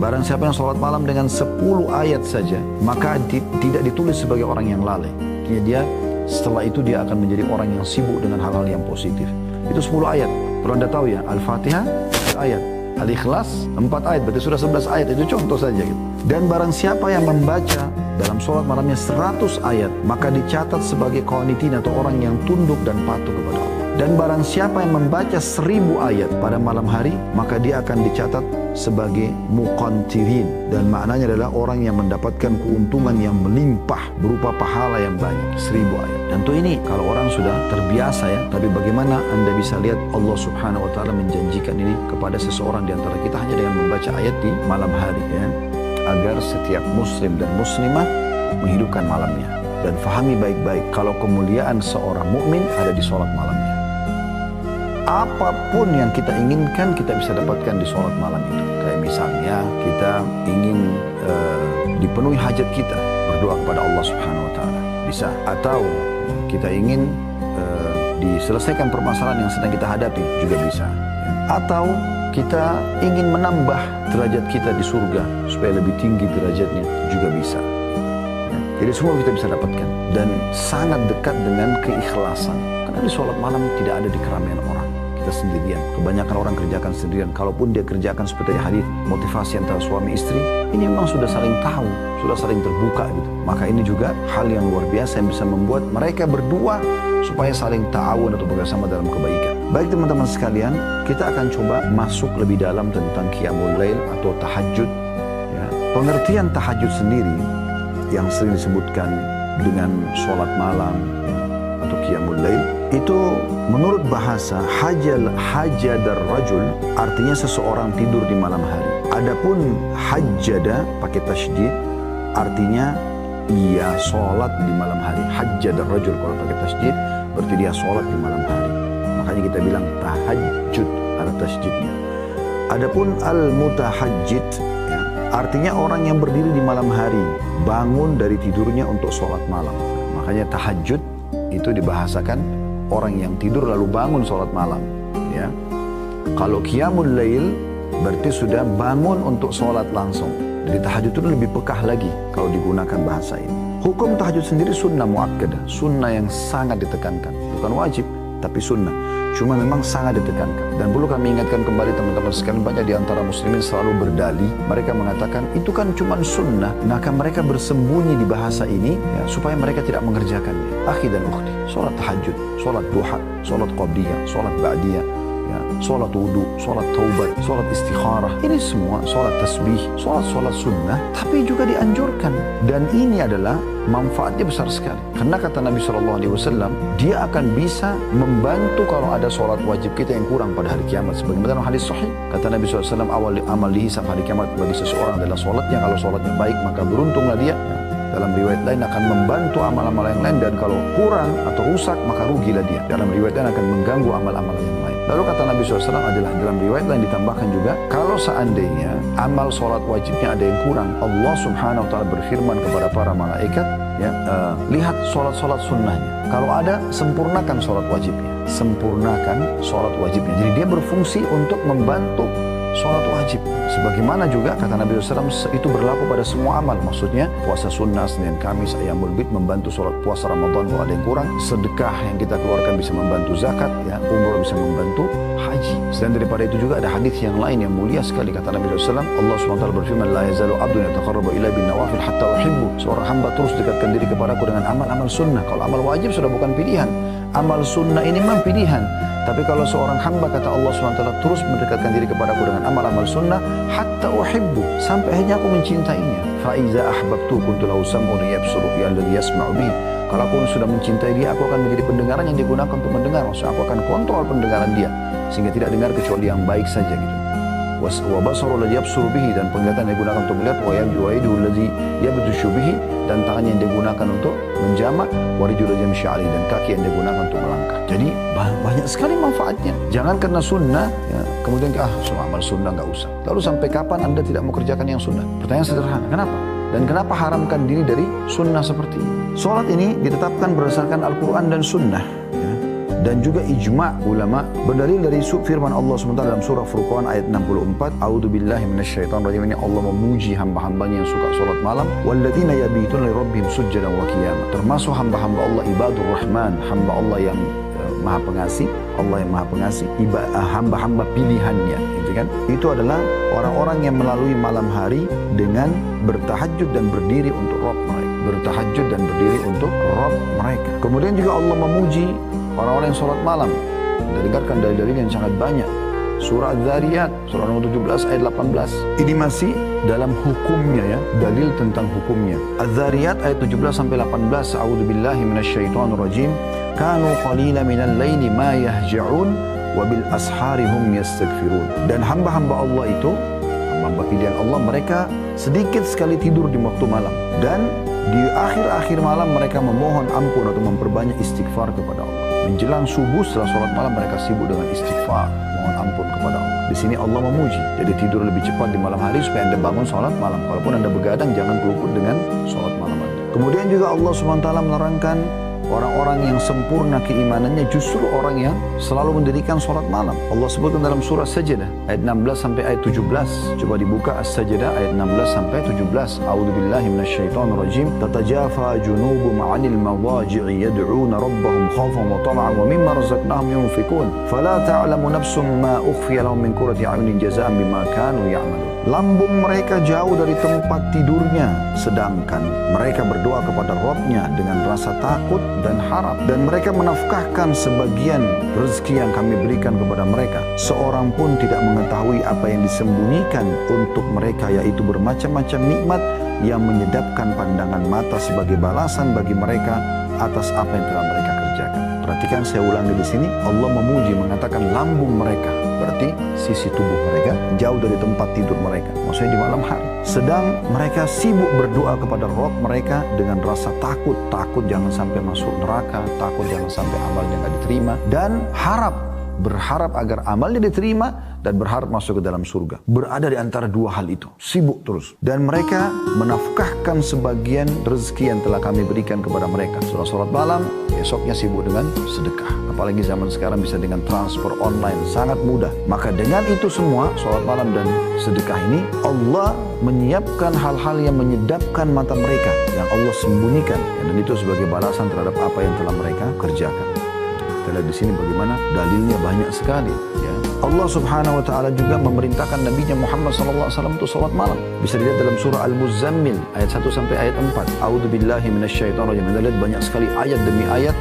Barang siapa yang sholat malam dengan 10 ayat saja, maka tidak ditulis sebagai orang yang lalai. Dia setelah itu dia akan menjadi orang yang sibuk dengan hal-hal yang positif. Itu 10 ayat. Kalau Anda tahu ya, Al-Fatihah 1 ayat, Al-Ikhlas 4 ayat, berarti sudah 11 ayat. Itu contoh saja gitu. Dan barang siapa yang membaca dalam sholat malamnya 100 ayat, maka dicatat sebagai qanitin atau orang yang tunduk dan patuh kepada Allah. Dan barang siapa yang membaca 1000 ayat pada malam hari, maka dia akan dicatat sebagai muqantirin. Dan maknanya adalah orang yang mendapatkan keuntungan yang melimpah berupa pahala yang banyak, 1000 ayat. Tentu ini kalau orang sudah terbiasa ya, tapi bagaimana Anda bisa lihat Allah Subhanahu wa Ta'ala menjanjikan ini kepada seseorang di antara kita hanya dengan membaca ayat di malam hari ya, agar setiap muslim dan muslimah menghidupkan malamnya. Dan fahami baik-baik kalau kemuliaan seorang mukmin ada di sholat malamnya. Apapun yang kita inginkan kita bisa dapatkan di sholat malam itu. Kayak misalnya kita ingin dipenuhi hajat kita, berdoa kepada Allah Subhanahu wa Ta'ala, bisa. Atau kita ingin diselesaikan permasalahan yang sedang kita hadapi, juga bisa. Atau kita ingin menambah derajat kita di surga supaya lebih tinggi derajatnya, juga bisa. Jadi semua kita bisa dapatkan dan sangat dekat dengan keikhlasan. Karena di sholat malam tidak ada di keramaian orang. Kita sendirian. Kebanyakan orang kerjakan sendirian. Kalaupun dia kerjakan seperti hadis motivasi antara suami istri, ini memang sudah saling tahu, sudah saling terbuka gitu. Maka ini juga hal yang luar biasa yang bisa membuat mereka berdua supaya saling ta'awun atau bersama dalam kebaikan. Baik teman-teman sekalian, kita akan coba masuk lebih dalam tentang qiyamul lail atau tahajud. Ya. Pengertian tahajud sendiri yang sering disebutkan dengan sholat malam ya, atau qiyamul lail, itu menurut bahasa hajadar rajul artinya seseorang tidur di malam hari. Adapun hajjada pakai tasydid artinya ia sholat di malam hari. Hajjadar rajul kalau pakai tasydid berarti dia sholat di malam hari. Makanya kita bilang tahajud ada tasydidnya. Adapun al-mutahajjid ya, artinya orang yang berdiri di malam hari, bangun dari tidurnya untuk sholat malam. Makanya tahajud itu dibahasakan orang yang tidur lalu bangun sholat malam. Ya. Kalau qiyamul lail berarti sudah bangun untuk sholat langsung. Jadi tahajud itu lebih pekah lagi kalau digunakan bahasa ini. Hukum tahajud sendiri sunnah muakkadah, sunnah yang sangat ditekankan. Bukan wajib, tapi sunnah. Cuma memang sangat ditekankan. Dan perlu kami ingatkan kembali teman-teman sekalian, banyak di antara muslimin selalu berdalih. Mereka mengatakan itu kan cuma sunnah. Maka mereka bersembunyi di bahasa ini ya, supaya mereka tidak mengerjakannya. Akhi dan ukhti, sholat tahajud, sholat duha, sholat qabliyah, sholat ba'diyah, ya, sholat wudu, sholat taubat, sholat istikharah. Ini semua sholat tasbih, sholat sunnah, tapi juga dianjurkan. Dan ini adalah manfaatnya besar sekali. Karena kata Nabi SAW, dia akan bisa membantu kalau ada sholat wajib kita yang kurang pada hari kiamat. Sebagaimana hadis sahih, kata Nabi SAW, awal amal dihisab hari kiamat bagi seseorang adalah sholatnya. Kalau sholatnya baik, maka beruntunglah dia. Dalam riwayat lain akan membantu amal-amal yang lain, dan kalau kurang atau rusak, maka rugilah dia. Dalam riwayat lain akan mengganggu amal-amal yang lain. Lalu kata Nabi SAW adalah dalam riwayat lain ditambahkan juga, kalau seandainya amal sholat wajibnya ada yang kurang, Allah Subhanahu wa Ta'ala berfirman kepada para malaikat, ya, lihat sholat-sholat sunnahnya. Kalau ada, sempurnakan sholat wajibnya. Sempurnakan sholat wajibnya. Jadi dia berfungsi untuk membantu sholat wajib. Sebagaimana juga kata Nabi SAW, itu berlaku pada semua amal. Maksudnya puasa sunnah, Senin, Kamis, Ayyamul Bid, membantu sholat puasa Ramadan kalau ada yang kurang. Sedekah yang kita keluarkan bisa membantu zakat, ya, umroh bisa membantu haji. Selain daripada itu juga ada hadis yang lain yang mulia sekali. Kata Nabi SAW, Allah SWT berfirman, la yazalu abdun yataqarrabu ila bin nawafil hatta uhibbu. Seorang hamba terus dekatkan diri kepadaku dengan amal-amal sunnah. Kalau amal wajib sudah bukan pilihan. Amal sunnah ini memang pilihan. Tapi kalau seorang hamba, kata Allah SWT, terus mendekatkan diri kepadaku dengan amal-amal sunnah, hatta uhibbu, sampai akhirnya aku mencintainya. Fa'iza ahbabtu kuntu lahu sam'un yabsuru alladhi yasma'u bihi. Kalau aku sudah mencintai dia, aku akan menjadi pendengaran yang digunakan untuk mendengar. Maksudnya aku akan kontrol pendengaran dia, sehingga tidak dengar kecuali yang baik saja gitu. Wa basaru alladhi yabsuru bihi, dan penglihatan yang digunakan untuk melihat. Wa yaduhu alladhi yabtashu bihi, dan tangannya yang digunakan untuk menjamak. Wa rijluhu alladhi yamshi 'alaihi, dan kaki yang digunakan untuk melangkah. Jadi banyak sekali manfaatnya. Jangan karena sunnah ya, kemudian semua amal sunnah nggak usah. Lalu sampai kapan Anda tidak mau kerjakan yang sunnah? Pertanyaan sederhana, kenapa? Dan kenapa haramkan diri dari sunnah seperti ini? Sholat ini ditetapkan berdasarkan Al-Quran dan sunnah ya. Dan juga ijma' ulama berdalil dari firman Allah SWT dalam surah Furqan ayat 64. A'udzubillahi minasyaitonirrajim. Ini Allah memuji hamba-hambanya yang suka salat malam. Walladzina yabituna lirabbihim sujjadan wa qiyama. Termasuk hamba-hamba Allah ibadur rahman, hamba Allah yang maha pengasih, Allah yang maha pengasih, hamba-hamba pilihannya, gitu kan? Itu adalah orang-orang yang melalui malam hari dengan bertahajud dan berdiri untuk Rabb mereka. Bertahajud dan berdiri untuk Rabb mereka. Kemudian juga Allah memuji orang-orang yang sholat malam. Kita dengarkan dalil-dalil yang sangat banyak. Surah Az-Zariyat, surah nomor 17 ayat 18. Ini masih dalam hukumnya ya, dalil tentang hukumnya. Az-Zariyat ayat 17 sampai 18. A'udzubillahi minasyaitonirrajim. Kanu qalila minal laili ma yahja'un wa bil ashari hum yastaghfirun. Dan hamba-hamba Allah itu, hamba pilihan Allah, mereka sedikit sekali tidur di waktu malam. Dan di akhir-akhir malam mereka memohon ampun atau memperbanyak istighfar kepada Allah. Menjelang subuh setelah sholat malam mereka sibuk dengan istighfar, mohon ampun kepada Allah. Di sini Allah memuji. Jadi tidur lebih cepat di malam hari supaya Anda bangun sholat malam. Kalaupun Anda begadang jangan keluput dengan sholat malam Anda. Kemudian juga Allah SWT menerangkan orang-orang yang sempurna keimanannya justru orang yang selalu mendirikan sholat malam. Allah sebutkan dalam surah Sajdah ayat 16 sampai ayat 17. Coba dibuka As-Sajdah ayat 16 sampai 17. A'udzubillahi minasyaitonirrajim. Tatajafa junubuhum 'anil mawaji'i yad'una rabbahum khaufan wa tama'an wa mimma razaqnahum yunfikun. Fala ta'lamu nafsum ma ukhfiya lahum min qurrati a'yunin jazaa'an bima kanu ya'malun. Lambung mereka jauh dari tempat tidurnya, sedangkan mereka berdoa kepada Rabb-nya dengan rasa takut dan harap. Dan mereka menafkahkan sebagian rezeki yang kami berikan kepada mereka. Seorang pun tidak mengetahui apa yang disembunyikan untuk mereka, yaitu bermacam-macam nikmat yang menyedapkan pandangan mata sebagai balasan bagi mereka atas apa yang telah mereka kerjakan. Perhatikan, saya ulangi di sini, Allah memuji mengatakan lambung mereka, berarti sisi tubuh mereka jauh dari tempat tidur mereka, maksudnya di malam hari. Sedang mereka sibuk berdoa kepada Rabb mereka dengan rasa takut jangan sampai masuk neraka, takut jangan sampai amalnya nggak diterima, dan berharap agar amalnya diterima dan berharap masuk ke dalam surga. Berada di antara dua hal itu, sibuk terus. Dan mereka menafkahkan sebagian rezeki yang telah kami berikan kepada mereka. Setelah sholat malam, esoknya sibuk dengan sedekah. Apalagi zaman sekarang bisa dengan transfer online, sangat mudah. Maka dengan itu semua, sholat malam dan sedekah ini, Allah menyiapkan hal-hal yang menyedapkan mata mereka, yang Allah sembunyikan. Dan itu sebagai balasan terhadap apa yang telah mereka kerjakan. Kita lihat di sini bagaimana dalilnya banyak sekali. Ya. Allah Subhanahu Wa Taala juga memerintahkan Nabi Muhammad SAW untuk salat malam. Bisa dilihat dalam surah Al-Muzammil ayat 1 sampai ayat 4. A'udzubillahi minasyaitonirrajim. Kita lihat banyak sekali ayat demi ayat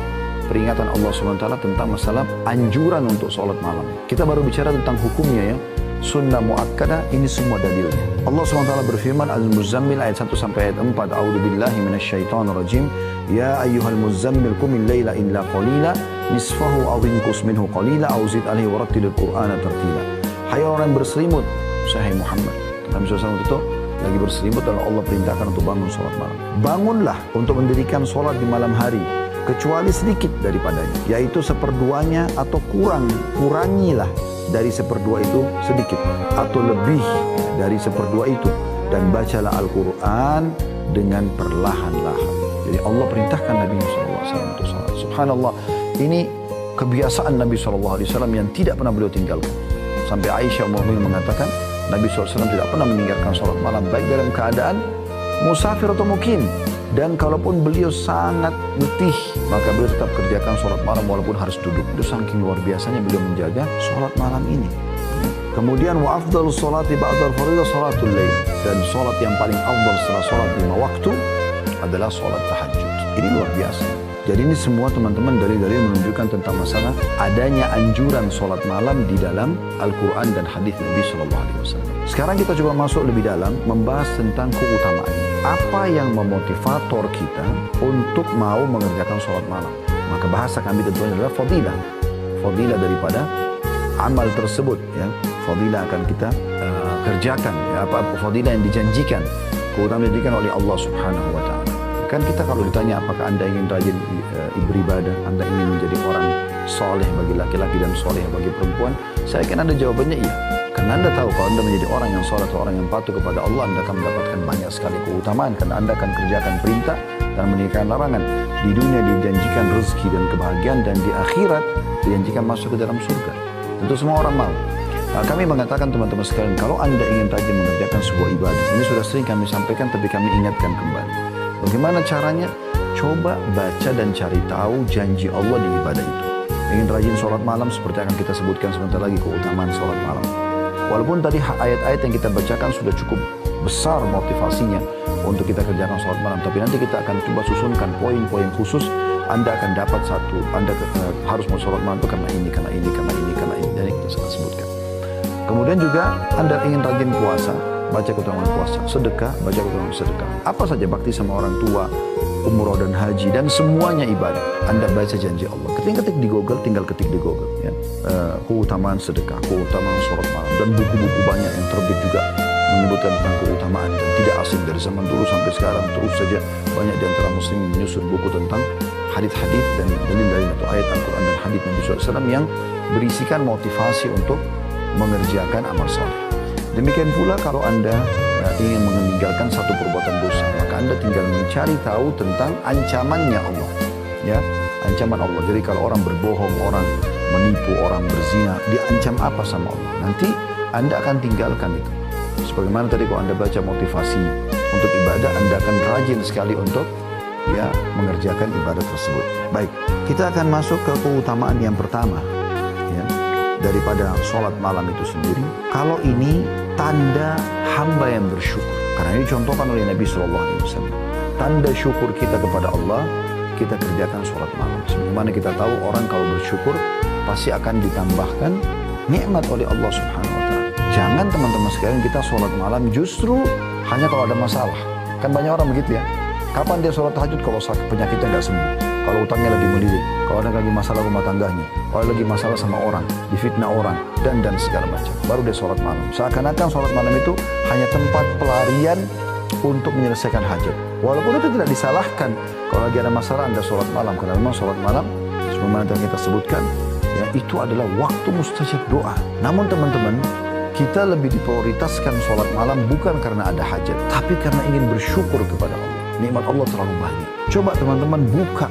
peringatan Allah SWT tentang masalah anjuran untuk salat malam. Kita baru bicara tentang hukumnya ya. Sunnah muakkadah, ini semua dalilnya. Allah SWT berfirman Al-Muzammil ayat 1 sampai ayat 4. A'udzubillahi minasyaitonirrajim. Ya ayyuhal muzammil qumil laila illa qalila nisfahu aw inqus minhu qalila aw zid alaihi warattilil qur'ana tartila. Hai orang yang berselimut, sahai Muhammad. Nabi SAW itu lagi berselimut dan Allah perintahkan untuk bangun salat malam. Bangunlah untuk mendirikan salat di malam hari, kecuali sedikit daripadanya, yaitu seperduanya atau kurangilah dari seperdua itu sedikit atau lebih dari seperdua itu, dan bacalah Al-Quran dengan perlahan-lahan. Jadi Allah perintahkan Nabi SAW untuk salat. Subhanallah, ini kebiasaan Nabi SAW yang tidak pernah beliau tinggalkan. Sampai Aisyah Ummul mengatakan Nabi SAW tidak pernah meninggalkan salat malam, baik dalam keadaan musafir atau mukim. Dan kalaupun beliau sangat letih, maka beliau tetap kerjakan salat malam walaupun harus duduk. Itu saking luar biasanya beliau menjaga salat malam ini. Kemudian wa afdalus salati ba'dal fardhi salatul lail. Dan salat yang paling afdal setelah salat 5 waktu adalah salat tahajud. Ini luar biasa. Jadi ini semua teman-teman dalil-dalil menunjukkan tentang masalah adanya anjuran salat malam di dalam Al-Quran dan hadis Nabi SAW. Sekarang kita coba masuk lebih dalam membahas tentang keutamaan. Apa yang memotivator kita untuk mau mengerjakan salat malam? Maka bahasa kami tentunya adalah fadilah. Fadilah daripada amal tersebut, ya. Fadilah akan kita kerjakan, ya, apa fadilah yang dijanjikan, keutamaan yang dijanjikan oleh Allah Subhanahu Wa Taala. Kan kita kalau ditanya apakah anda ingin rajin beribadah, anda ingin menjadi orang soleh bagi laki-laki dan soleh bagi perempuan, saya yakin anda jawabannya iya. Karena anda tahu kalau anda menjadi orang yang soleh atau orang yang patuh kepada Allah, anda akan mendapatkan banyak sekali keutamaan karena anda akan kerjakan perintah dan meninggalkan larangan. Di dunia dijanjikan rezeki dan kebahagiaan, dan di akhirat dijanjikan masuk ke dalam surga. Tentu semua orang mau. Nah, kami mengatakan teman-teman sekalian, kalau Anda ingin rajin mengerjakan sebuah ibadah, ini sudah sering kami sampaikan tapi kami ingatkan kembali. Bagaimana caranya? Coba baca dan cari tahu janji Allah di ibadah itu. Ingin rajin sholat malam seperti akan kita sebutkan sebentar lagi keutamaan sholat malam. Walaupun tadi ayat-ayat yang kita bacakan sudah cukup besar motivasinya untuk kita kerjakan sholat malam, tapi nanti kita akan coba susunkan poin-poin khusus. Anda akan dapat satu, Anda harus mau sholat malam itu karena ini, karena ini, karena ini, karena ini, dan kita akan sebutkan. Kemudian juga Anda ingin rajin puasa, baca keutamaan puasa, sedekah, baca keutamaan sedekah. Apa saja bakti sama orang tua, umroh dan haji, dan semuanya ibadah. Anda baca janji Allah. Ketik di Google, tinggal ketik di Google. Ya. Keutamaan sedekah, keutamaan sholat malam, dan buku-buku banyak yang terbit juga menyebutkan tentang keutamaan dan tidak asing dari zaman dulu sampai sekarang. Terus saja banyak di antara muslim menyusun buku tentang hadits-hadits dan dalil-dalil atau ayat Al-Quran dan hadits Nabi SAW yang berisikan motivasi untuk mengerjakan amal saleh. Demikian pula kalau Anda ingin meninggalkan satu perbuatan dosa, maka Anda tinggal mencari tahu tentang ancamannya Allah. Ya, ancaman Allah. Jadi kalau orang berbohong, orang menipu, orang berzina, diancam apa sama Allah? Nanti Anda akan tinggalkan itu. Sebagaimana tadi kalau Anda baca motivasi untuk ibadah, Anda akan rajin sekali untuk mengerjakan ibadah tersebut. Baik, kita akan masuk ke keutamaan yang pertama ya, daripada sholat malam itu sendiri. Kalau ini tanda hamba yang bersyukur. Karena ini contohkan oleh Nabi SAW. Tanda syukur kita kepada Allah, kita kerjakan sholat malam. Sebagaimana kita tahu orang kalau bersyukur pasti akan ditambahkan nikmat oleh Allah Subhanahu Wa Taala. Jangan teman-teman sekalian kita sholat malam justru hanya kalau ada masalah. Kan banyak orang begitu ya. Kapan dia sholat tahajud kalau sakit penyakitnya nggak sembuh? Kalau utangnya lagi melilit, kalau ada lagi masalah rumah tangganya, kalau lagi masalah sama orang, difitnah orang, dan segala macam. Baru dia sholat malam. Seakan-akan sholat malam itu hanya tempat pelarian untuk menyelesaikan hajat. Walaupun itu tidak disalahkan. Kalau lagi ada masalah Anda sholat malam. Karena memang sholat malam, sebagaimana yang kita sebutkan, ya, itu adalah waktu mustajab doa. Namun teman-teman, kita lebih diprioritaskan sholat malam bukan karena ada hajat, tapi karena ingin bersyukur kepada Allah. Nikmat Allah terlalu banyak. Coba teman-teman buka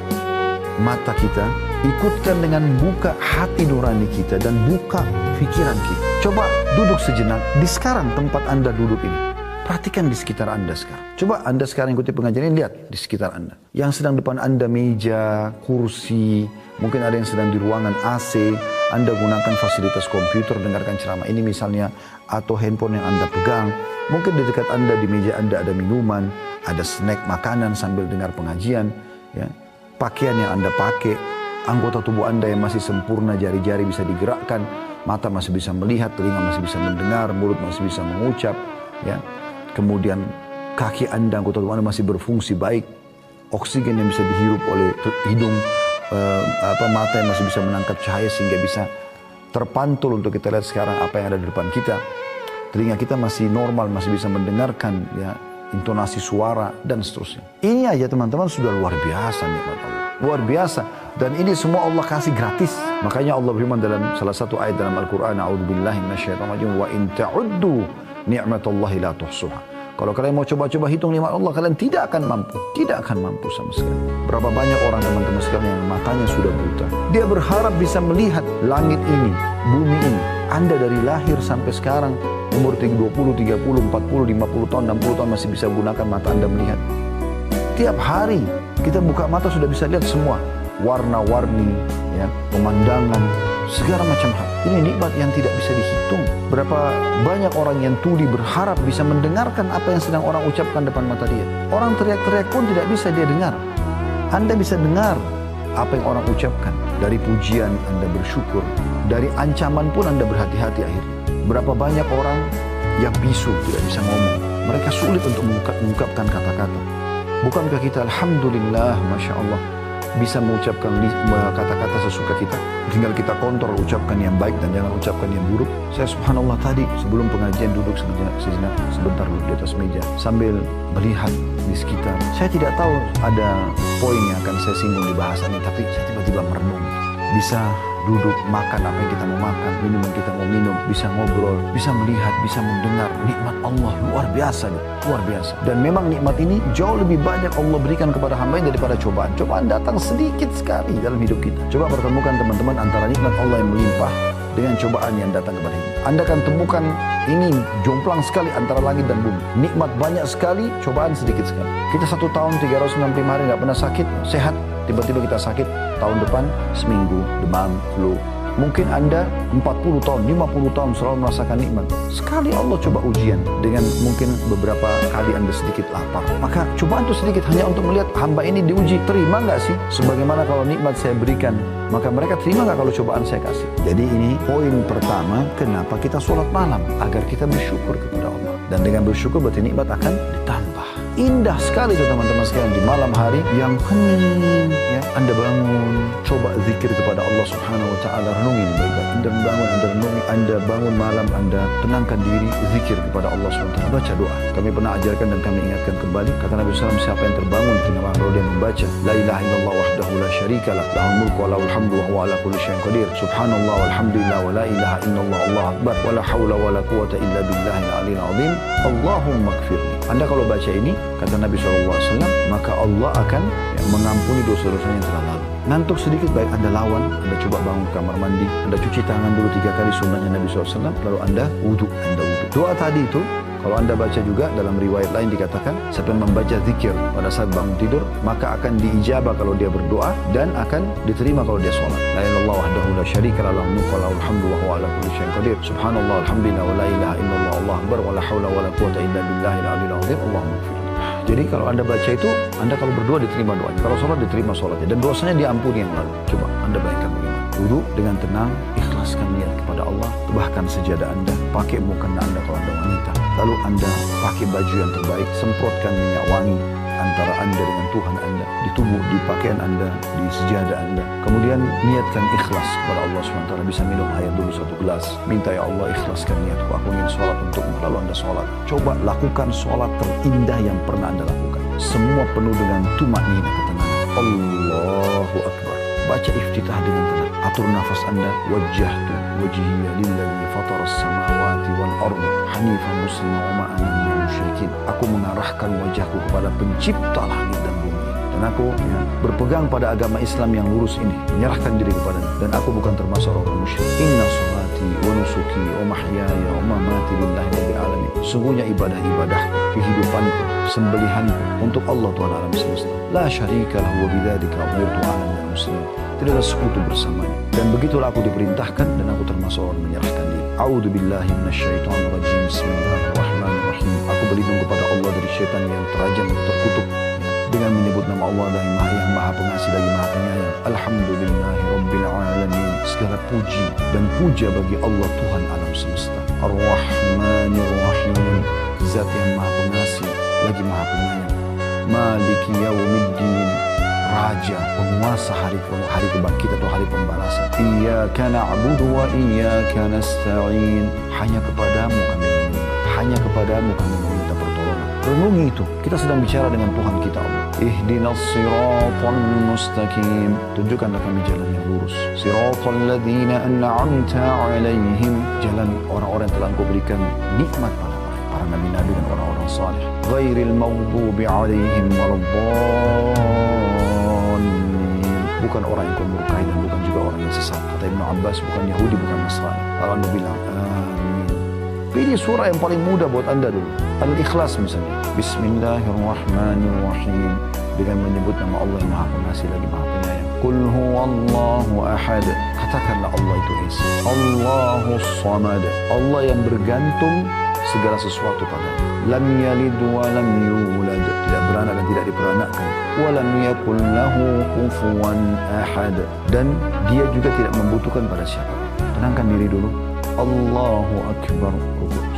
mata kita, ikutkan dengan buka hati nurani kita dan buka pikiran kita. Coba duduk sejenak di sekarang tempat Anda duduk ini. Perhatikan di sekitar Anda sekarang. Coba Anda sekarang ikuti pengajian ini, lihat di sekitar Anda. Yang sedang depan Anda meja, kursi, mungkin ada yang sedang di ruangan AC, Anda gunakan fasilitas komputer, dengarkan ceramah ini misalnya, atau handphone yang Anda pegang. Mungkin di dekat Anda, di meja Anda ada minuman, ada snack makanan sambil dengar pengajian, ya. Pakaian yang Anda pakai, anggota tubuh Anda yang masih sempurna, jari-jari bisa digerakkan, mata masih bisa melihat, telinga masih bisa mendengar, mulut masih bisa mengucap, ya. Kemudian kaki Anda, anggota tubuh Anda masih berfungsi baik, oksigen yang bisa dihirup oleh hidung, mata yang masih bisa menangkap cahaya sehingga bisa terpantul untuk kita lihat sekarang apa yang ada di depan kita. Telinga kita masih normal, masih bisa mendengarkan ya intonasi suara dan seterusnya. Ini aja teman-teman sudah luar biasa nikmat Allah. Luar biasa. Dan ini semua Allah kasih gratis. Makanya Allah berfirman dalam salah satu ayat dalam Al-Quran, A'udzubillahi minasyaitonirrajim, wa in ta'uddu ni'matallahi la tuhsuha. Kalau kalian mau coba-coba hitung nikmat Allah, kalian tidak akan mampu. Tidak akan mampu sama sekali. Berapa banyak orang teman-teman sekalian yang matanya sudah buta. Dia berharap bisa melihat langit ini, bumi ini. Anda dari lahir sampai sekarang, umur 20, 30, 40, 50 tahun, 60 tahun masih bisa gunakan mata Anda melihat. Tiap hari kita buka mata sudah bisa lihat semua. Warna-warni, ya, pemandangan, segala macam hal. Ini nikmat yang tidak bisa dihitung. Berapa banyak orang yang tuli berharap bisa mendengarkan apa yang sedang orang ucapkan depan mata dia. Orang teriak-teriak pun tidak bisa dia dengar. Anda bisa dengar apa yang orang ucapkan. Dari pujian Anda bersyukur. Dari ancaman pun Anda berhati-hati akhirnya. Berapa banyak orang yang bisu, tidak bisa ngomong. Mereka sulit untuk mengungkapkan kata-kata. Bukankah kita Alhamdulillah, Masya Allah, bisa mengucapkan kata-kata sesuka kita? Tinggal kita kontrol ucapkan yang baik dan jangan ucapkan yang buruk. Saya subhanallah tadi sebelum pengajian duduk sebentar duduk di atas meja sambil melihat di sekitar. Saya tidak tahu ada poin yang akan saya singgung di bahasan ini, tapi saya tiba-tiba merenung. Bisa duduk, makan apa yang kita mau makan, minum yang kita mau minum, bisa ngobrol, bisa melihat, bisa mendengar. Nikmat Allah luar biasa nih, luar biasa. Dan memang nikmat ini jauh lebih banyak Allah berikan kepada hamba daripada cobaan. Cobaan datang sedikit sekali dalam hidup kita. Coba pertemukan teman-teman antara nikmat Allah yang melimpah dengan cobaan yang datang kepada kita. Anda akan temukan ini jomplang sekali antara langit dan bumi. Nikmat banyak sekali, cobaan sedikit sekali. Kita 1 tahun 365 hari nggak pernah sakit, sehat. Tiba-tiba kita sakit, tahun depan seminggu, demam, flu. Mungkin Anda 40 tahun, 50 tahun selalu merasakan nikmat. Sekali Allah coba ujian dengan mungkin beberapa kali Anda sedikit lapar. Maka cobaan itu sedikit hanya untuk melihat hamba ini diuji. Terima nggak sih? Sebagaimana kalau nikmat saya berikan, maka mereka terima nggak kalau cobaan saya kasih? Jadi ini poin pertama, kenapa kita sholat malam? Agar kita bersyukur kepada Allah. Dan dengan bersyukur berarti nikmat akan ditambah. Indah sekali itu teman-teman sekalian di malam hari yang hening ya. Anda bangun, coba zikir kepada Allah Subhanahu wa taala, renungi ini baik-baik. Anda bangun, Anda renungi, Anda bangun malam, Anda tenangkan diri, zikir kepada Allah Subhanahu wa taala, baca doa. Kami pernah ajarkan dan kami ingatkan kembali, kata Nabi SAW, siapa yang terbangun di tengah malam kalau dia membaca la ilaha illallah wahdahu la syarikalah, lahul mulku wa lahul hamdu wa huwa ala kulli syai'in qadir. Subhanallah walhamdulillah wa la ilaha illallah Allahu akbar wa la haula wa la quwwata illa billahil aliyil azim. Allahumma ighfirli. Anda kalau baca ini, kata Nabi SAW, maka Allah akan mengampuni dosa-dosanya yang telah lalu. Ngantuk sedikit baik Anda lawan, Anda coba bangun kamar mandi, Anda cuci tangan dulu 3 kali sunnahnya Nabi SAW, lalu Anda wudhu. Doa tadi itu, kalau Anda baca juga dalam riwayat lain dikatakan, siapa yang membaca zikir pada saat bangun tidur, maka akan diijabah kalau dia berdoa dan akan diterima kalau dia sholat. La ilaha illallah wahdahu la syarikalah, lahul mulku wa lahul hamdu wa huwa ala kulli syai'in qadir. Subhanallah walhamdulillah wa la ilaha illallah Allahu akbar wa la haula wa la quwwata illa billahil aliyil azim. Allahumma ighfir. Jadi kalau Anda baca itu, Anda kalau berdoa diterima doanya. Kalau sholat diterima sholatnya. Dan dosanya diampuni yang lalu. Coba Anda bayangkan bagaimana. Wudhu dengan tenang, ikhlaskan niat kepada Allah. Bahkan sejadah Anda, pakai mukena Anda kalau Anda wanita. Lalu Anda pakai baju yang terbaik, semprotkan minyak wangi antara Anda dengan Tuhan Anda, di tubuh, di pakaian Anda, di sejadah Anda. Kemudian niatkan ikhlas kepada Allah SWT. Bisa minum air dulu 1 gelas. Minta, ya Allah, ikhlaskan niatku, aku ingin sholat untukmu. Lalu Anda sholat. Coba lakukan sholat terindah yang pernah Anda lakukan. Semua penuh dengan tumanina, ketenangan. Allahu Akbar. Baca iftitah dengan tenang. Atur nafas Anda. Wajjahtu wajhiya lilladzi fataras samawati wal ardi hanifan muslima wa ma ana minal musyrikin. Aku mengarahkan wajahku kepada pencipta langit dan bumi. Dan aku berpegang pada agama Islam yang lurus ini, menyerahkan diri kepadanya, dan aku bukan termasuk orang musyrik. Inna sholati wa nusuki wa mahyaya wa mamati lillahi rabbil alamin. Sungguhnya ibadah-ibadahku, kehidupanku, sembelihanku untuk Allah Tuhan alam semesta. La syarika lahu wa bidzalika umirtu ana minal muslimin. Tidak ada sekutu bersamanya. Dan begitulah aku diperintahkan dan aku termasuk orang menyerahkan diri. A'udzu billahi minasyaitonir rajim. Bismillahirrahmanirrahim. Aku berlindung kepada Allah dari syaitan yang terajam, terkutuk, dengan menyebut nama Allah yang maha pengasih lagi maha penyayang. Alhamdulillahirabbil alamin. Segala puji dan puja bagi Allah Tuhan alam semesta. Ar-Rahmanir Rahim. Zat yang maha pengasih lagi maha penyayang. Maliki yaumiddin. Raja, penguasa hari kebangkitan atau hari pembalasan. Iyyaka na'budu wa iyyaka nasta'in. Hanya kepadamu kami menyembah, hanya kepadamu kami meminta pertolongan. Renungi itu, kita sedang bicara dengan Tuhan kita Allah. Ihdinas siratal mustaqim. Tunjukkanlah kami jalan yang lurus. Siratal ladzina an'amta 'alaihim. Jalan orang-orang yang telah Engkau berikan nikmat pada para nabi-nabi dan orang-orang saleh. Ghairil maghdubi 'alaihim waladdallin. Bukan orang yang kau murkai dan bukan juga orang yang sesat. Kata Ibnu Abbas, bukan Yahudi, bukan Nasrani. Lalu Anda bilang, amin. Pilih surah yang paling mudah buat Anda dulu. Al-Ikhlas misalnya. Bismillahirrahmanirrahim. Dengan menyebut nama Allah yang maha pengasih lagi maha penyayang. Qul huwallahu ahad. Katakanlah Allah itu Esa. Allahus samad. Allah yang bergantung segala sesuatu padanya. Lam yalid wa lam yulad. Tidak beranak dan tidak diperanakkan. Wa lam yakul lahu kufuwan ahad. Dan dia juga tidak membutuhkan pada siapa. Tenangkan diri dulu. Allahu Akbar.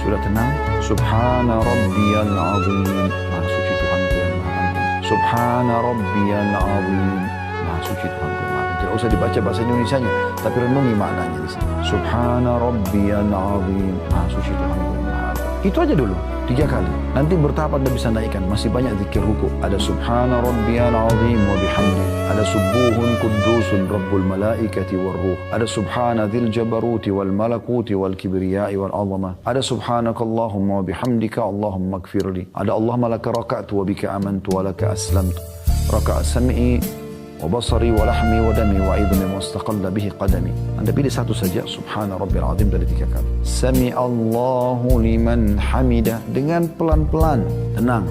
Sudah tenang? Subhana rabbiyal azim. Maha suci Tuhanku yang maha agung. Subhana rabbiyal azim. Maha suci Tuhanku yang maha agung. Tidak usah dibaca bahasa Indonesianya, tapi renungi maknanya di sini. Subhana rabbiyal azim. Maha suci Tuhanku yang maha agung. Itu aja dulu. 3 kali. Nanti bertahap Anda bisa naikkan. Masih banyak zikir ruku. Ada subhana rabbiyal azim wa bihamdi. Ada subuhun kudusun rabbul malaikati war ruh. Ada subhana dzil jabaruti wal malakuti wal kibriyai wal azamah. Ada subhanakallahumma wa bihamdika Allahumma ighfirli. Ada Allahumma laka raka'tu wa bika amantu wa laka aslamtu. Raka'a sam'i wa basari wa lahmi wa dami wa idhmi wa istaqalla bihi qadami. Anda pilih satu saja, subhana rabbil azim dari 3 kali. Sami Allahu liman hamida, dengan pelan-pelan, tenang.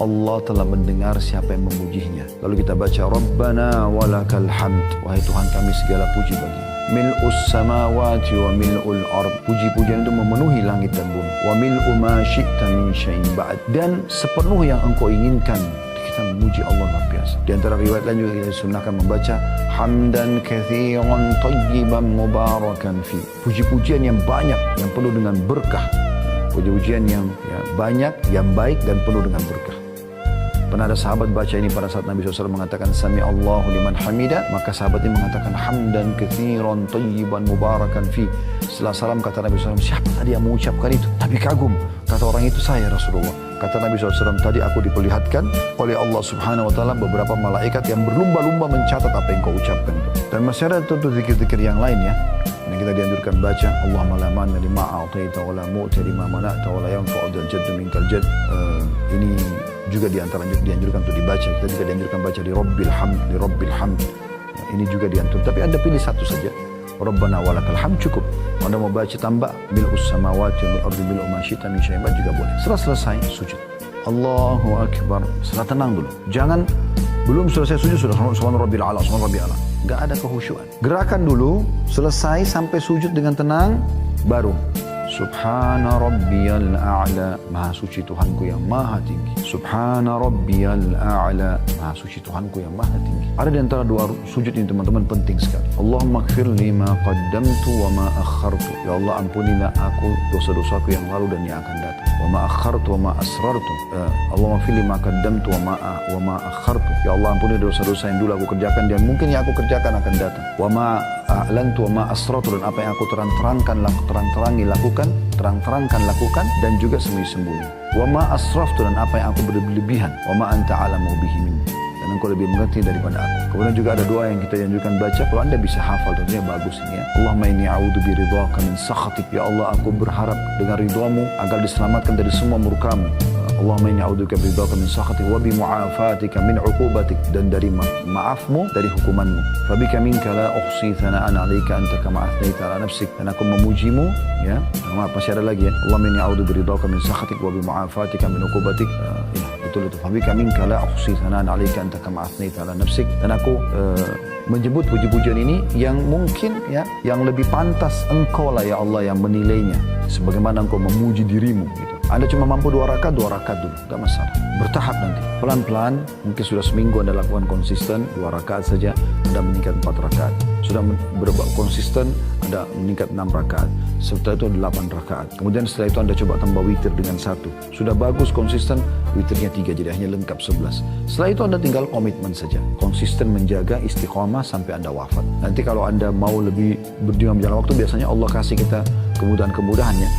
Allah telah mendengar siapa yang memujinya. Lalu kita baca Rabbana walakal hamd, wahai Tuhan kami segala puji bagimu. Mil'us samawati wa mil'ul ard, puji-pujian itu memenuhi langit dan bumi. Wa mil'u ma syi'ta min syai'in ba'd, dan sepenuh yang engkau inginkan. Kita memuji Allah luar biasa. Di antara riwayat lain juga kita disunahkan membaca hamdan katsiran thayyiban mubarakan fi. Puji-pujian yang banyak yang penuh dengan berkah. Puji-pujian yang banyak, yang baik dan penuh dengan berkah. Pernah ada sahabat baca ini pada saat Nabi SAW mengatakan Sami Allahu liman hamida, maka sahabat ini mengatakan hamdan katsiran thayyiban mubarakan fi. Setelah salam kata Nabi SAW, siapa tadi yang mengucapkan itu? Nabi kagum. Kata orang itu, saya Rasulullah. Kata Nabi SAW, tadi aku diperlihatkan oleh Allah Subhanahu Wa Taala beberapa malaikat yang berlumba-lumba mencatat apa yang kau ucapkan itu. Dan masih ada tentu zikir-zikir yang lain ya. Yang kita dianjurkan baca, Allahumma la mana lima a'taita wa la mu'ti lima mana'ta wa la yanfa'u dzal jaddi minkal jadd. Ini juga dianjurkan untuk dibaca. Kita juga dianjurkan baca di Rabbil Hamd. Ini juga dianjurkan. Tapi Anda pilih satu saja. Rabbana walakal hamd cukup. Anda mau baca tambah mil'us samawati wal ardi mil'u ma syi'ta min syai'in juga boleh. Setelah selesai sujud, Allahu akbar. Setelah tenang dulu. Jangan belum selesai sujud sudah subhana rabbil a'la, subhana rabbil a'la. Enggak ada kehusyuan. Gerakan dulu, selesai sampai sujud dengan tenang, baru subhana rabbiyal a'la, maha suci Tuhanku yang maha tinggi. Subhana rabbiyal a'la, maha suci Tuhanku yang maha tinggi. Ada di antara dua sujud ini teman-teman penting sekali. Allahumma ighfir li ma qaddamtu wa ma akhartu. Ya Allah ampunilah aku dosa-dosaku yang lalu dan yang akan datang. Wa ma akhartu wa ma asrartu. Allahumma ighfir li ma qaddamtu wa ma akhartu. Ya Allah ampuni dosa-dosa yang dulu aku kerjakan dan mungkin yang aku kerjakan akan datang. Wa ma a'lantu wa ma asrartu, dan apa yang aku terang-terangkan lakukan dan juga sembunyi-sembunyi. Wa ma asraftu, dan apa yang aku berlebihan. Wa ma anta a'lamu bihi minni, dan engkau lebih mengerti daripada aku. Kemudian juga ada doa yang kita anjurkan baca. Kalau Anda bisa hafal tentunya bagus ini ya. Allahumma inni a'udzu biridhaka min sakhatik. Ya Allah aku berharap dengan ridhamu agar diselamatkan dari semua murkamu. Allahumma inni a'udzubika biridhaka min sakhatik wa bi mu'afatika min 'uqubatik, dan dari maafmu dari hukumanmu. Fa bika minka la uhsi thana'an 'alaika anta kama athnaita 'ala nafsik, dan aku memujimu ya. Maaf masih ada lagi ya. Allahumma inni a'udzu biridhaka min sakhatik wa bi mu'afatika min 'uqubatik. Betul itu. Fa bika minka la uhsi thana'an 'alaika anta kama athnaita 'ala nafsik, dan aku menyebut puji-pujian ini yang mungkin ya yang lebih pantas engkau lah ya Allah yang menilainya, sebagaimana engkau memuji dirimu gitu. Anda cuma mampu 2 rakaat dulu, gak masalah. Bertahap nanti, pelan-pelan, mungkin sudah seminggu Anda lakukan konsisten, 2 rakaat saja, Anda meningkat 4 rakaat. Sudah konsisten, Anda meningkat 6 rakaat. Setelah itu 8 rakaat. Kemudian setelah itu Anda coba tambah witir dengan 1. Sudah bagus, konsisten, witirnya 3, jadi hanya lengkap 11. Setelah itu Anda tinggal komitmen saja. Konsisten menjaga istiqomah sampai Anda wafat. Nanti kalau Anda mau lebih berjuang berjalan waktu, biasanya Allah kasih kita kemudahan-kemudahannya.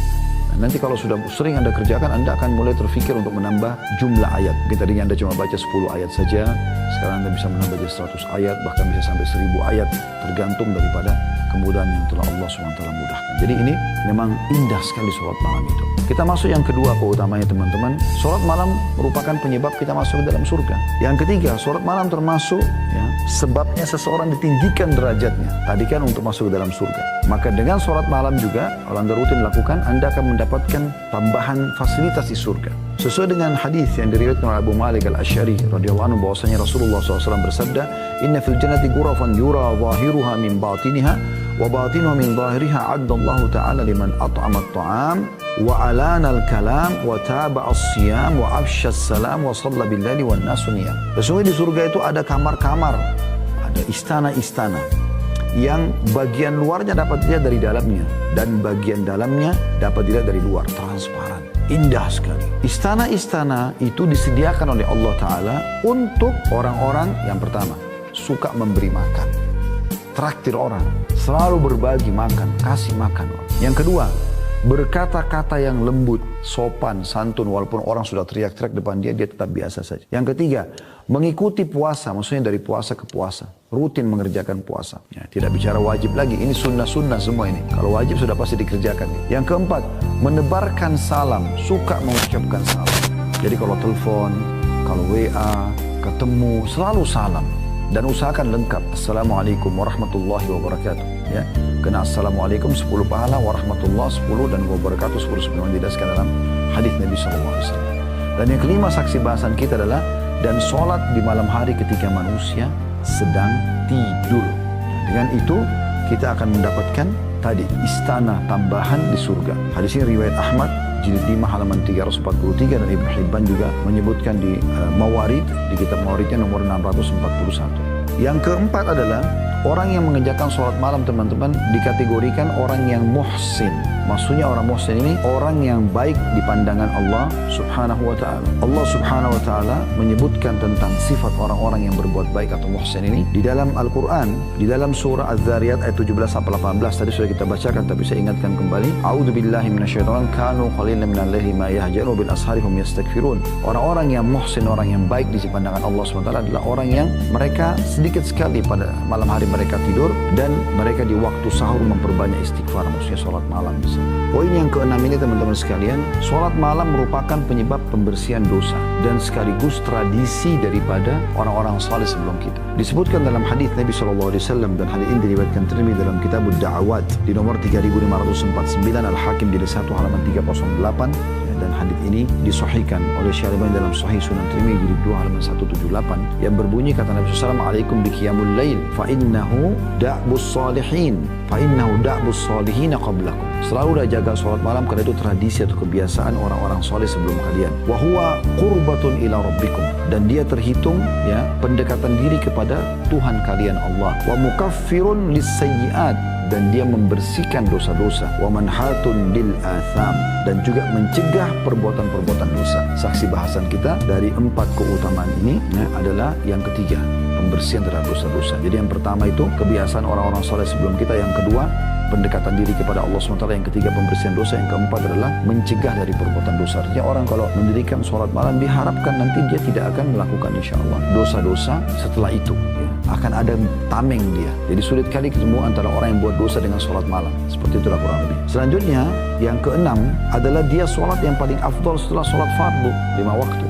Nanti kalau sudah sering Anda kerjakan, Anda akan mulai terfikir untuk menambah jumlah ayat. Mungkin tadinya Anda cuma baca 10 ayat saja, sekarang Anda bisa menambah jadi 100 ayat, bahkan bisa sampai 1000 ayat, tergantung daripada kemudahan yang telah Allah SWT mudahkan. Jadi ini memang indah sekali sholat malam itu. Kita masuk yang kedua keutamanya teman-teman. Sholat malam merupakan penyebab kita masuk ke dalam surga. Yang ketiga, sholat malam termasuk ya, sebabnya seseorang ditinggikan derajatnya. Tadi kan untuk masuk ke dalam surga. Maka dengan sholat malam juga, kalau Anda rutin lakukan, Anda akan mendapatkan tambahan fasilitas di surga. Sesuai dengan hadis yang diriwayatkan oleh Abu Malik Al-Asy'ari radhiyallahu anhu bahwasanya Rasulullah SAW bersabda, "Inna fil jannati ghurafan yura zahiruha min batiniha wa batinuha min zahiriha 'addallahu ta'ala liman at'ama at-ta'am wa 'alana al-kalam wa taba'a as-siyam wa afsha as-salam wa shalla bil-laili wan nasu niyam." Sesungguhnya di surga itu ada kamar-kamar, ada istana-istana yang bagian luarnya dapat dilihat dari dalamnya dan bagian dalamnya dapat dilihat dari luar, transparan. Indah sekali. Istana-istana itu disediakan oleh Allah Ta'ala untuk orang-orang yang pertama, suka memberi makan. Traktir orang, selalu berbagi makan, kasih makan orang. Yang kedua, berkata-kata yang lembut, sopan, santun, walaupun orang sudah teriak-teriak depan dia, dia tetap biasa saja. Yang ketiga, mengikuti puasa, maksudnya dari puasa ke puasa, rutin mengerjakan puasa. Ya, tidak bicara wajib lagi, ini sunnah-sunnah semua ini. Kalau wajib sudah pasti dikerjakan. Yang keempat, menebarkan salam, suka mengucapkan salam. Jadi kalau telepon, kalau WA, ketemu, selalu salam. Dan usahakan lengkap. Assalamualaikum warahmatullahi wabarakatuh. Ya, kena assalamualaikum 10 pahala, warahmatullahi 10 dan wabarakatuh 10 sebagaimana dijelaskan dalam hadis Nabi SAW. Dan yang kelima saksi bahasan kita adalah dan sholat di malam hari ketika manusia sedang tidur. Dengan itu kita akan mendapatkan tadi istana tambahan di surga. Hadis ini riwayat Ahmad jilid 5 halaman 343 dan Ibnu Hibban juga menyebutkan di Mawarid, di kitab Mawaridnya nomor 641. Yang keempat adalah orang yang mengerjakan sholat malam, teman-teman, dikategorikan orang yang muhsin. Maksudnya orang muhsin ini orang yang baik di pandangan Allah subhanahu wa ta'ala. Allah subhanahu wa ta'ala menyebutkan tentang sifat orang-orang yang berbuat baik atau muhsin ini di dalam Al-Quran, di dalam surah Az-Zariyat ayat 17-18. Tadi sudah kita bacakan tapi saya ingatkan kembali. A'udzu billahi minasyaitonir rajim. Kanu qalilan minal laili ma yahja'un bil ashari hum yastaghfirun. Orang-orang yang muhsin, orang yang baik di pandangan Allah subhanahu wa ta'ala adalah orang yang mereka sedikit sekali pada malam hari mereka tidur dan mereka di waktu sahur memperbanyak istighfar, maksudnya sholat malam. Poin yang keenam ini, teman-teman sekalian, sholat malam merupakan penyebab pembersihan dosa dan sekaligus tradisi daripada orang-orang saleh sebelum kita. Disebutkan dalam hadis Nabi SAW dan hadis ini diriwayatkan Tirmidzi dalam kitab Ad-Da'awat di nomor 3549, Al-Hakim di 1 halaman 308. Dan hadis ini disahihkan oleh Syekh Albani dalam Sahih Sunan Tirmidzi di 2 halaman 178 yang berbunyi kata Nabi SAW, alaikum biqiyamul lail fa innahu da'bus salihin fa innahu da'bus salihin qablakum. Selalu jaga salat malam karena itu tradisi atau kebiasaan orang-orang saleh sebelum kalian. Wa huwa qurbatun ila rabbikum, dan dia terhitung ya pendekatan diri kepada Tuhan kalian Allah. Wa mukaffirun lis-sayyi'at, dan dia membersihkan dosa-dosa. Wa manhatun lil atham, dan juga mencegah perbuatan-perbuatan dosa. Saksi bahasan kita dari 4 keutamaan ini adalah yang ketiga, pembersihan terhadap dosa-dosa. Jadi yang pertama itu kebiasaan orang-orang saleh sebelum kita, yang kedua pendekatan diri kepada Allah SWT, yang ketiga pembersihan dosa, yang keempat adalah mencegah dari perbuatan dosa. Artinya orang kalau mendirikan sholat malam diharapkan nanti dia tidak akan melakukan insya Allah dosa-dosa setelah itu ya. Akan ada tameng dia. Jadi sulit kali ketemu antara orang yang buat dosa dengan sholat malam. Seperti itulah kurang lebih. Selanjutnya yang keenam adalah dia sholat yang paling afdal setelah sholat fardu 5 waktu.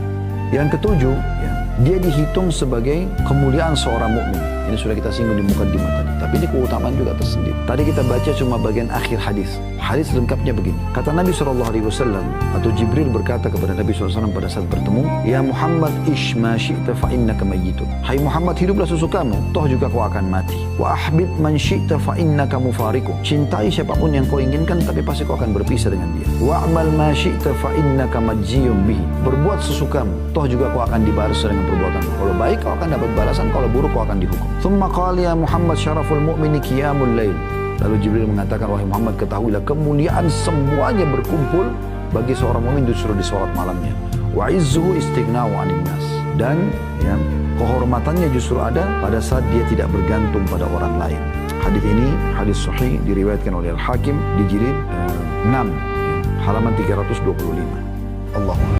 Yang ketujuh ya, dia dihitung sebagai kemuliaan seorang mukmin. Ini sudah kita singgung di mukaddimah tadi. Tapi ini keutamaan juga tersendiri. Tadi kita baca cuma bagian akhir hadis. Hadis lengkapnya begini. Kata Nabi SAW, atau Jibril berkata kepada Nabi SAW pada saat bertemu, Ya Muhammad ish ma syi'ta fa innaka mayyitun. Hai Muhammad, hiduplah sesukamu, toh juga kau akan mati. Wa ahbib man syi'ta fa innaka mufariqu. Cintai siapapun yang kau inginkan, tapi pasti kau akan berpisah dengan dia. Wa amal ma syi'ta fa innaka majziyun bihi. Berbuat sesukamu, toh juga kau akan dibalas dengan perbuatan. Kalau baik kau akan dapat balasan, kalau buruk kau akan dihukum. Thumma qala ya Muhammad syaraful mu'mini qiyamul lail. Lalu Jibril mengatakan, wahai Muhammad, ketahuilah kemuliaan semuanya berkumpul bagi seorang mukmin justru di salat malamnya. Wa izzuhu istighna'u 'anil nas. Dan ya, kehormatannya justru ada pada saat dia tidak bergantung pada orang lain. Hadis ini hadis sahih diriwayatkan oleh Al-Hakim di jilid 6 halaman 325. Allahu